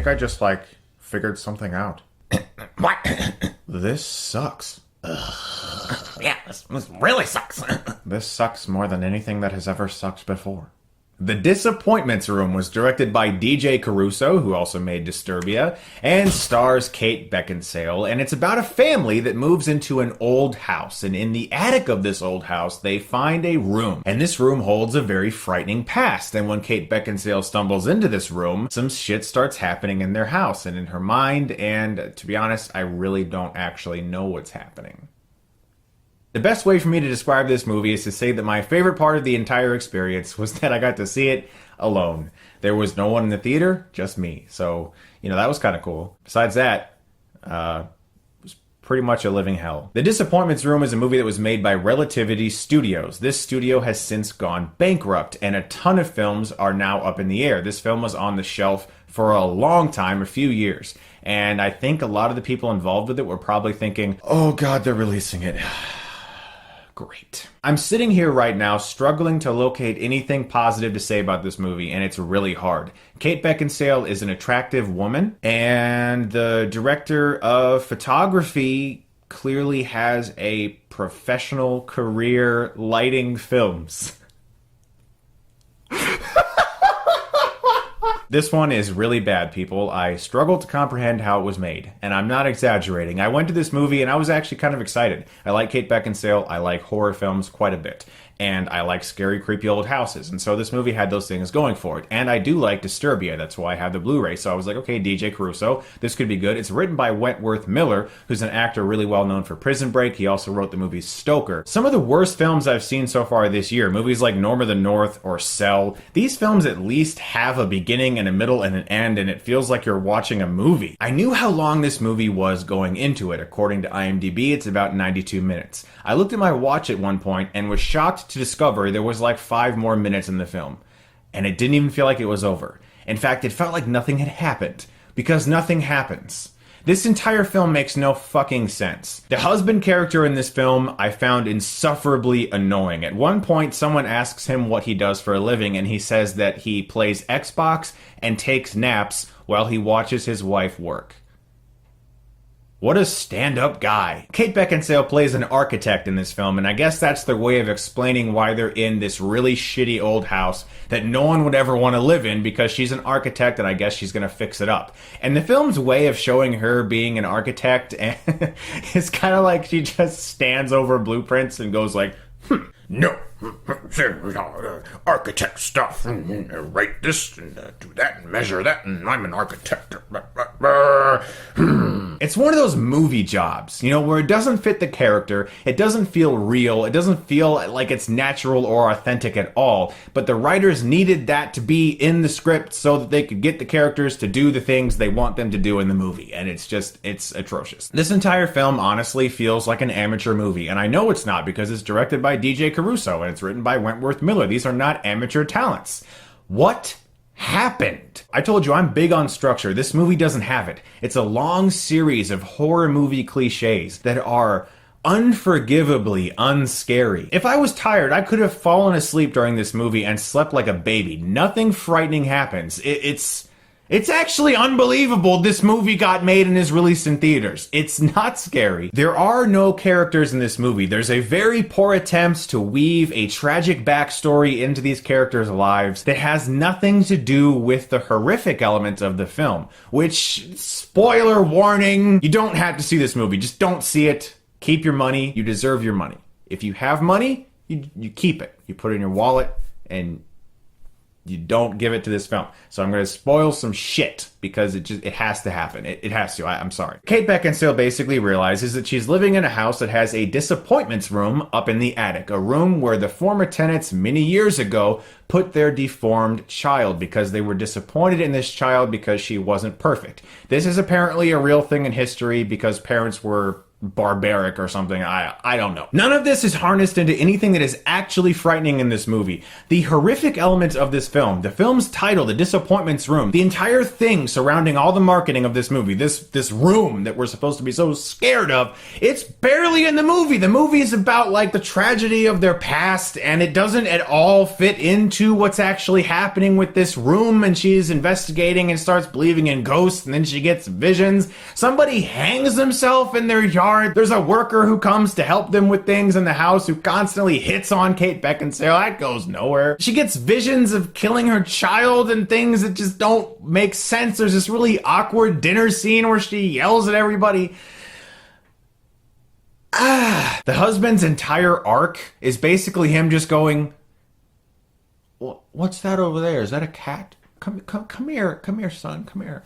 think I just, figured something out. What? This sucks. Yeah, this really sucks. This sucks more than anything that has ever sucked before. The Disappointments Room was directed by DJ Caruso, who also made Disturbia, and stars Kate Beckinsale, and it's about a family that moves into an old house, and in the attic of this old house, they find a room, and this room holds a very frightening past, and when Kate Beckinsale stumbles into this room, some shit starts happening in their house and in her mind, and to be honest, I really don't actually know what's happening. The best way for me to describe this movie is to say that my favorite part of the entire experience was that I got to see it alone. There was no one in the theater, just me. So, that was kind of cool. Besides that, it was pretty much a living hell. The Disappointments Room is a movie that was made by Relativity Studios. This studio has since gone bankrupt, and a ton of films are now up in the air. This film was on the shelf for a long time, a few years. And I think a lot of the people involved with it were probably thinking, oh god, they're releasing it. Great. I'm sitting here right now struggling to locate anything positive to say about this movie, and it's really hard. Kate Beckinsale is an attractive woman, and the director of photography clearly has a professional career lighting films. This one is really bad, people. I struggled to comprehend how it was made, and I'm not exaggerating. I went to this movie and I was actually kind of excited. I like Kate Beckinsale, I like horror films quite a bit, and I like scary, creepy old houses, and so this movie had those things going for it. And I do like Disturbia, that's why I have the Blu-ray, so I was like, okay, DJ Caruso, this could be good. It's written by Wentworth Miller, who's an actor really well known for Prison Break. He also wrote the movie Stoker. Some of the worst films I've seen so far this year, movies like Norm of the North or Cell, these films at least have a beginning and a middle and an end, and it feels like you're watching a movie. I knew how long this movie was going into it. According to IMDb, it's about 92 minutes. I looked at my watch at one point and was shocked to discover there was like 5 more minutes in the film. And it didn't even feel like it was over. In fact, it felt like nothing had happened. Because nothing happens. This entire film makes no fucking sense. The husband character in this film I found insufferably annoying. At one point, someone asks him what he does for a living, and he says that he plays Xbox and takes naps while he watches his wife work. What a stand-up guy. Kate Beckinsale plays an architect in this film, and I guess that's their way of explaining why they're in this really shitty old house that no one would ever want to live in, because she's an architect and I guess she's gonna fix it up. And the film's way of showing her being an architect is kind of like she just stands over blueprints and goes like, No, architect stuff. Write this and do that and measure that, and I'm an architect. It's one of those movie jobs, where it doesn't fit the character, it doesn't feel real, it doesn't feel like it's natural or authentic at all, but the writers needed that to be in the script so that they could get the characters to do the things they want them to do in the movie, and it's atrocious. This entire film honestly feels like an amateur movie, and I know it's not because it's directed by DJ Caruso and it's written by Wentworth Miller. These are not amateur talents. What happened? I told you I'm big on structure. This movie doesn't have it. It's a long series of horror movie cliches that are unforgivably unscary. If I was tired, I could have fallen asleep during this movie and slept like a baby. Nothing frightening happens. It's actually unbelievable this movie got made and is released in theaters. It's not scary. There are no characters in this movie. There's a very poor attempt to weave a tragic backstory into these characters' lives that has nothing to do with the horrific element of the film. Which, spoiler warning, you don't have to see this movie. Just don't see it. Keep your money. You deserve your money. If you have money, you keep it. You put it in your wallet and you don't give it to this film. So I'm going to spoil some shit because it has to happen. It has to. I'm sorry. Kate Beckinsale basically realizes that she's living in a house that has a disappointments room up in the attic. A room where the former tenants many years ago put their deformed child because they were disappointed in this child because she wasn't perfect. This is apparently a real thing in history because parents were barbaric or something. I don't know. None of this is harnessed into anything that is actually frightening in this movie. The horrific elements of this film, the film's title, The Disappointments Room, the entire thing surrounding all the marketing of this movie, this room that we're supposed to be so scared of, it's barely in the movie. The movie is about like the tragedy of their past, and it doesn't at all fit into what's actually happening with this room. And she's investigating and starts believing in ghosts, and then she gets visions. Somebody hangs himself in their yard. There's a worker who comes to help them with things in the house who constantly hits on Kate Beckinsale. That goes nowhere. She gets visions of killing her child and things that just don't make sense. There's this really awkward dinner scene where she yells at everybody. The husband's entire arc is basically him just going, "What's that over there? Is that a cat? Come here, son, come here.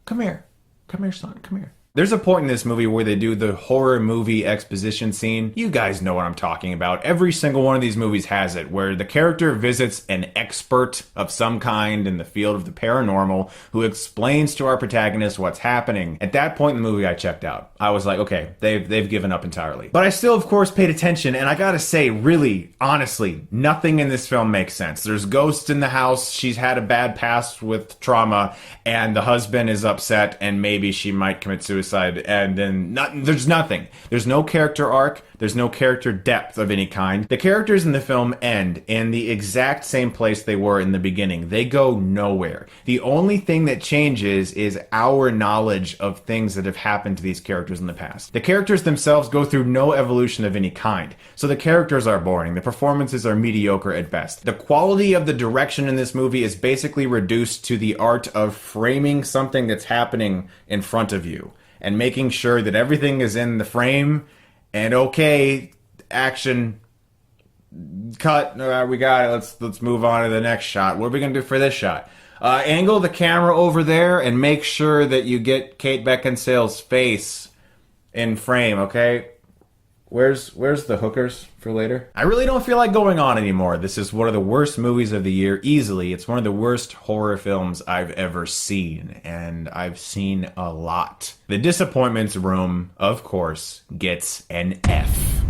Come here, son, come here." There's a point in this movie where they do the horror movie exposition scene. You guys know what I'm talking about. Every single one of these movies has it, where the character visits an expert of some kind in the field of the paranormal who explains to our protagonist what's happening. At that point in the movie, I checked out. I was like, okay, they've given up entirely. But I still, of course, paid attention, and I gotta say, really, honestly, nothing in this film makes sense. There's ghosts in the house, she's had a bad past with trauma, and the husband is upset, and maybe she might commit suicide. And then there's nothing. There's no character arc. There's no character depth of any kind. The characters in the film end in the exact same place they were in the beginning. They go nowhere. The only thing that changes is our knowledge of things that have happened to these characters in the past. The characters themselves go through no evolution of any kind. So the characters are boring. The performances are mediocre at best. The quality of the direction in this movie is basically reduced to the art of framing something that's happening in front of you and making sure that everything is in the frame. And okay, action, cut, we got it, let's move on to the next shot. What are we gonna do for this shot? Angle the camera over there and make sure that you get Kate Beckinsale's face in frame, okay? Where's the hookers for later? I really don't feel like going on anymore. This is one of the worst movies of the year, easily. It's one of the worst horror films I've ever seen, and I've seen a lot. The Disappointments Room, of course, gets an F.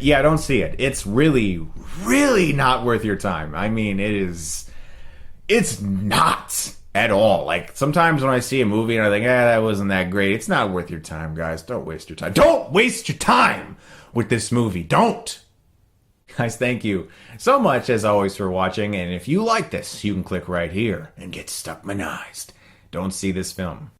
Yeah, don't see it. It's really, really not worth your time. I mean, it's not at all. Like, sometimes when I see a movie and I think, that wasn't that great, it's not worth your time, guys. Don't waste your time. Don't waste your time with this movie. Don't! Guys, thank you so much, as always, for watching. And if you like this, you can click right here and get Stuckmanized. Don't see this film.